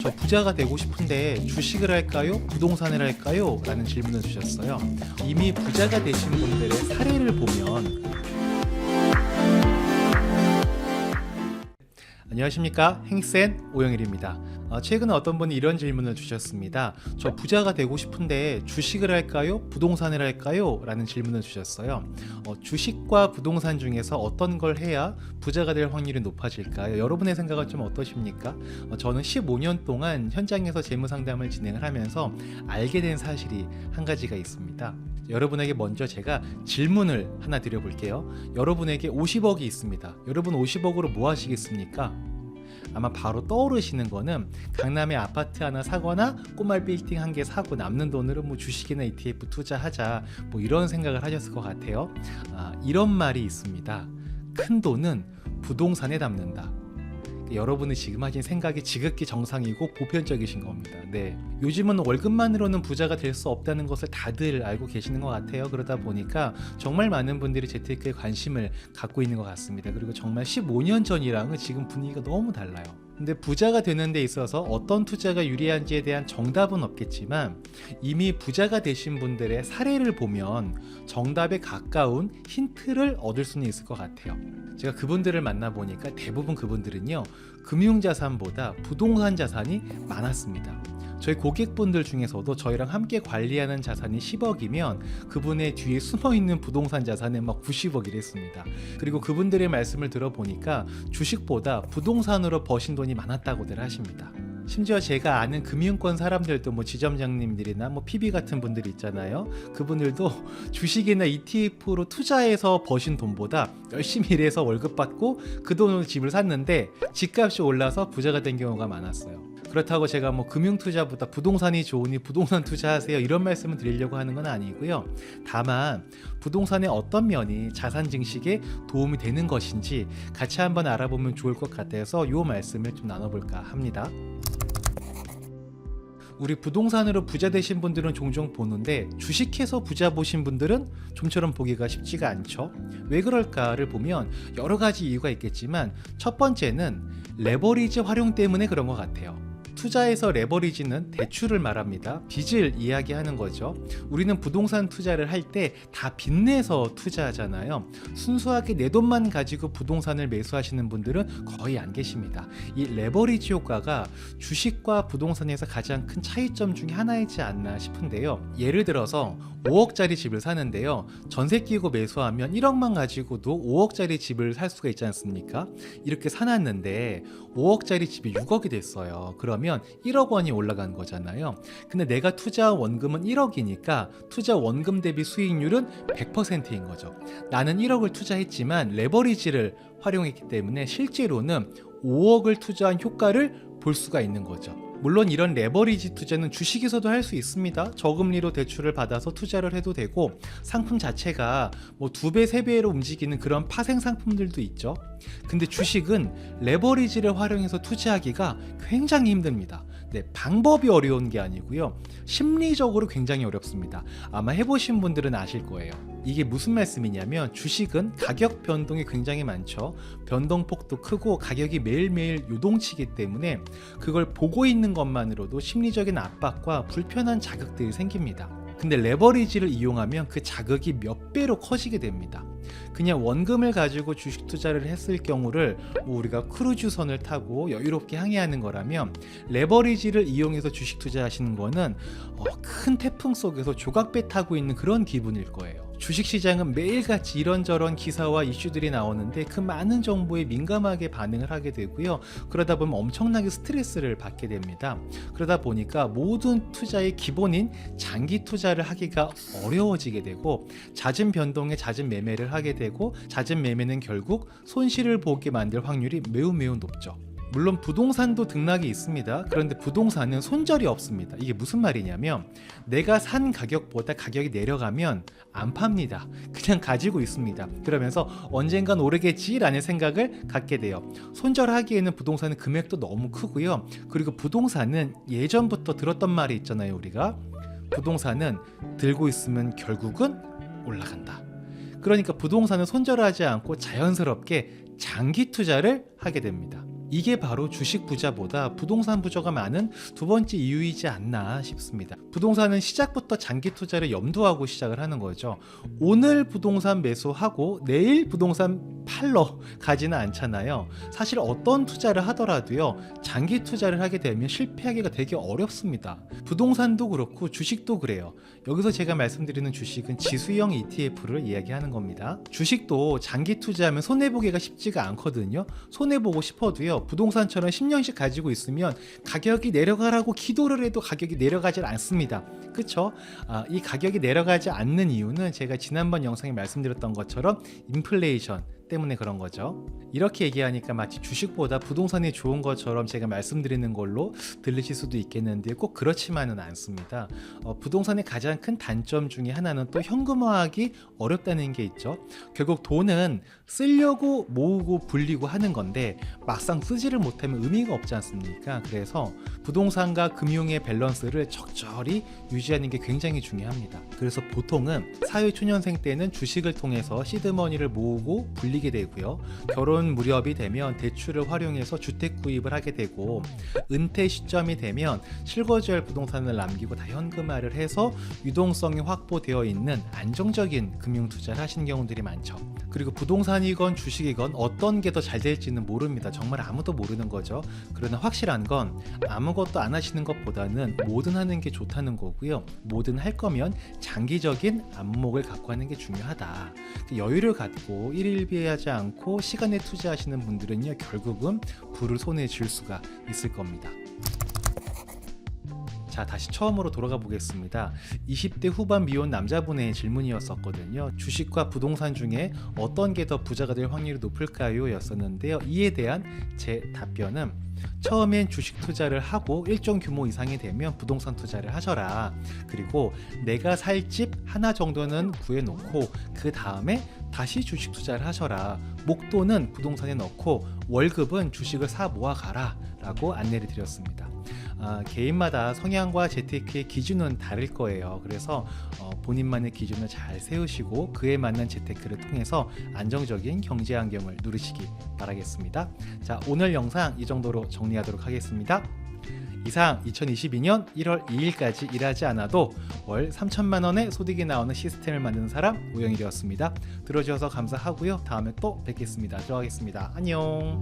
저 부자가 되고 싶은데 주식을 할까요? 부동산을 할까요? 라는 질문을 주셨어요. 이미 부자가 되신 분들의 사례를 보면 안녕하십니까, 행센 오영일입니다. 최근에 어떤 분이 이런 질문을 주셨습니다. 저 부자가 되고 싶은데 주식을 할까요? 부동산을 할까요? 라는 질문을 주셨어요. 주식과 부동산 중에서 어떤 걸 해야 부자가 될 확률이 높아질까요? 여러분의 생각은 좀 어떠십니까? 저는 15년 동안 현장에서 재무상담을 진행을 하면서 알게 된 사실이 한 가지가 있습니다. 여러분에게 먼저 제가 질문을 하나 드려볼게요. 여러분에게 50억이 있습니다. 여러분 50억으로 뭐 하시겠습니까? 아마 바로 떠오르시는 거는 강남에 아파트 하나 사거나 꼬말 빌딩 한 개 사고 남는 돈으로 뭐 주식이나 ETF 투자하자, 뭐 이런 생각을 하셨을 것 같아요. 이런 말이 있습니다. 큰 돈은 부동산에 담는다. 여러분이 지금 하신 생각이 지극히 정상이고 보편적이신 겁니다. 네. 요즘은 월급만으로는 부자가 될 수 없다는 것을 다들 알고 계시는 것 같아요. 그러다 보니까 정말 많은 분들이 재테크에 관심을 갖고 있는 것 같습니다. 그리고 정말 15년 전이랑은 지금 분위기가 너무 달라요. 근데 부자가 되는 데 있어서 어떤 투자가 유리한지에 대한 정답은 없겠지만 이미 부자가 되신 분들의 사례를 보면 정답에 가까운 힌트를 얻을 수는 있을 것 같아요. 제가 그분들을 만나보니까 대부분 그분들은요, 금융자산보다 부동산 자산이 많았습니다. 저희 고객분들 중에서도 저희랑 함께 관리하는 자산이 10억이면 그분의 뒤에 숨어있는 부동산 자산은 막 90억이랬습니다. 그리고 그분들의 말씀을 들어보니까 주식보다 부동산으로 버신 돈이 많았다고들 하십니다. 심지어 제가 아는 금융권 사람들도 뭐 지점장님들이나 뭐 PB 같은 분들 있잖아요. 그분들도 주식이나 ETF로 투자해서 버신 돈보다 열심히 일해서 월급 받고 그 돈으로 집을 샀는데 집값이 올라서 부자가 된 경우가 많았어요. 그렇다고 제가 뭐 금융투자보다 부동산이 좋으니 부동산 투자하세요 이런 말씀을 드리려고 하는 건 아니고요. 다만 부동산의 어떤 면이 자산 증식에 도움이 되는 것인지 같이 한번 알아보면 좋을 것 같아서 이 말씀을 좀 나눠볼까 합니다. 우리 부동산으로 부자 되신 분들은 종종 보는데 주식해서 부자 보신 분들은 좀처럼 보기가 쉽지가 않죠. 왜 그럴까를 보면 여러 가지 이유가 있겠지만 첫 번째는 레버리지 활용 때문에 그런 것 같아요. 투자에서 레버리지는 대출을 말합니다. 빚을 이야기하는 거죠. 우리는 부동산 투자를 할 때 다 빚내서 투자하잖아요. 순수하게 내 돈만 가지고 부동산을 매수하시는 분들은 거의 안 계십니다. 이 레버리지 효과가 주식과 부동산에서 가장 큰 차이점 중에 하나이지 않나 싶은데요. 예를 들어서 5억짜리 집을 사는데요. 전세 끼고 매수하면 1억만 가지고도 5억짜리 집을 살 수가 있지 않습니까? 이렇게 사놨는데 5억짜리 집이 6억이 됐어요. 그러면 1억 원이 올라간 거잖아요. 근데 내가 투자한 원금은 1억이니까 투자 원금 대비 수익률은 100%인 거죠. 나는 1억을 투자했지만 레버리지를 활용했기 때문에 실제로는 5억을 투자한 효과를 볼 수가 있는 거죠. 물론 이런 레버리지 투자는 주식에서도 할 수 있습니다. 저금리로 대출을 받아서 투자를 해도 되고 상품 자체가 뭐 2배, 3배로 움직이는 그런 파생 상품들도 있죠. 근데 주식은 레버리지를 활용해서 투자하기가 굉장히 힘듭니다. 네, 방법이 어려운 게 아니고요. 심리적으로 굉장히 어렵습니다. 아마 해보신 분들은 아실 거예요. 이게 무슨 말씀이냐면 주식은 가격 변동이 굉장히 많죠. 변동폭도 크고 가격이 매일매일 요동치기 때문에 그걸 보고 있는 것만으로도 심리적인 압박과 불편한 자극들이 생깁니다. 근데 레버리지를 이용하면 그 자극이 몇 배로 커지게 됩니다. 그냥 원금을 가지고 주식 투자를 했을 경우를 우리가 크루즈선을 타고 여유롭게 항해하는 거라면 레버리지를 이용해서 주식 투자하시는 거는 큰 태풍 속에서 조각배 타고 있는 그런 기분일 거예요. 주식시장은 매일같이 이런저런 기사와 이슈들이 나오는데 그 많은 정보에 민감하게 반응을 하게 되고요. 그러다 보면 엄청나게 스트레스를 받게 됩니다. 그러다 보니까 모든 투자의 기본인 장기 투자를 하기가 어려워지게 되고 잦은 변동에 잦은 매매를 하게 되고 잦은 매매는 결국 손실을 보게 만들 확률이 매우 높죠. 물론 부동산도 등락이 있습니다. 그런데 부동산은 손절이 없습니다. 이게 무슨 말이냐면 내가 산 가격보다 가격이 내려가면 안 팝니다. 그냥 가지고 있습니다. 그러면서 언젠간 오르겠지라는 생각을 갖게 돼요. 손절하기에는 부동산은 금액도 너무 크고요. 그리고 부동산은 예전부터 들었던 말이 있잖아요. 우리가 부동산은 들고 있으면 결국은 올라간다. 그러니까 부동산은 손절하지 않고 자연스럽게 장기 투자를 하게 됩니다. 이게 바로 주식 부자보다 부동산 부자가 많은 두 번째 이유이지 않나 싶습니다. 부동산은 시작부터 장기 투자를 염두하고 시작을 하는 거죠. 오늘 부동산 매수하고 내일 부동산 팔러 가지는 않잖아요. 사실 어떤 투자를 하더라도요, 장기 투자를 하게 되면 실패하기가 되게 어렵습니다. 부동산도 그렇고 주식도 그래요. 여기서 제가 말씀드리는 주식은 지수형 ETF를 이야기하는 겁니다. 주식도 장기 투자하면 손해보기가 쉽지가 않거든요. 손해보고 싶어도요, 부동산처럼 10년씩 가지고 있으면 가격이 내려가라고 기도를 해도 가격이 내려가질 않습니다. 그쵸? 이 가격이 내려가지 않는 이유는 제가 지난번 영상에 말씀드렸던 것처럼 인플레이션 때문에 그런 거죠. 이렇게 얘기하니까 마치 주식보다 부동산이 좋은 것처럼 제가 말씀드리는 걸로 들리실 수도 있겠는데 꼭 그렇지만은 않습니다. 부동산의 가장 큰 단점 중에 하나는 또 현금화하기 어렵다는 게 있죠. 결국 돈은 쓰려고 모으고 불리고 하는 건데 막상 쓰지를 못하면 의미가 없지 않습니까? 그래서 부동산과 금융의 밸런스를 적절히 유지하는 게 굉장히 중요합니다. 그래서 보통은 사회초년생 때는 주식을 통해서 시드머니를 모으고 불리게 되고요. 결혼 무렵이 되면 대출을 활용해서 주택 구입을 하게 되고, 은퇴 시점이 되면 실거주할 부동산을 남기고 다 현금화를 해서 유동성이 확보되어 있는 안정적인 금융 투자를 하시는 경우들이 많죠. 그리고 부동산이건 주식이건 어떤 게 더 잘 될지는 모릅니다. 정말 아무도 모르는 거죠. 그러나 확실한 건 아무것도 안 하시는 것보다는 뭐든 하는 게 좋다는 거고요. 뭐든 할 거면 장기적인 안목을 갖고 하는 게 중요하다. 여유를 갖고 일일비하지 않고 시간에 투자하시는 분들은요, 결국은 부를 손에 쥘 수가 있을 겁니다. 자, 다시 처음으로 돌아가 보겠습니다. 20대 후반 미혼 남자분의 질문이었었거든요. 주식과 부동산 중에 어떤 게 더 부자가 될 확률이 높을까요? 였었는데요. 이에 대한 제 답변은, 처음엔 주식 투자를 하고 일정 규모 이상이 되면 부동산 투자를 하셔라. 그리고 내가 살 집 하나 정도는 구해놓고 그 다음에 다시 주식 투자를 하셔라. 목돈은 부동산에 넣고 월급은 주식을 사 모아가라 라고 안내를 드렸습니다. 개인마다 성향과 재테크의 기준은 다를 거예요. 그래서 본인만의 기준을 잘 세우시고 그에 맞는 재테크를 통해서 안정적인 경제 환경을 누리시기 바라겠습니다. 자, 오늘 영상 이 정도로 정리하도록 하겠습니다. 이상 2022년 1월 2일까지 일하지 않아도 월 3천만 원의 소득이 나오는 시스템을 만드는 사람 우영이 되었습니다. 들어주셔서 감사하고요. 다음에 또 뵙겠습니다. 들어가겠습니다. 안녕.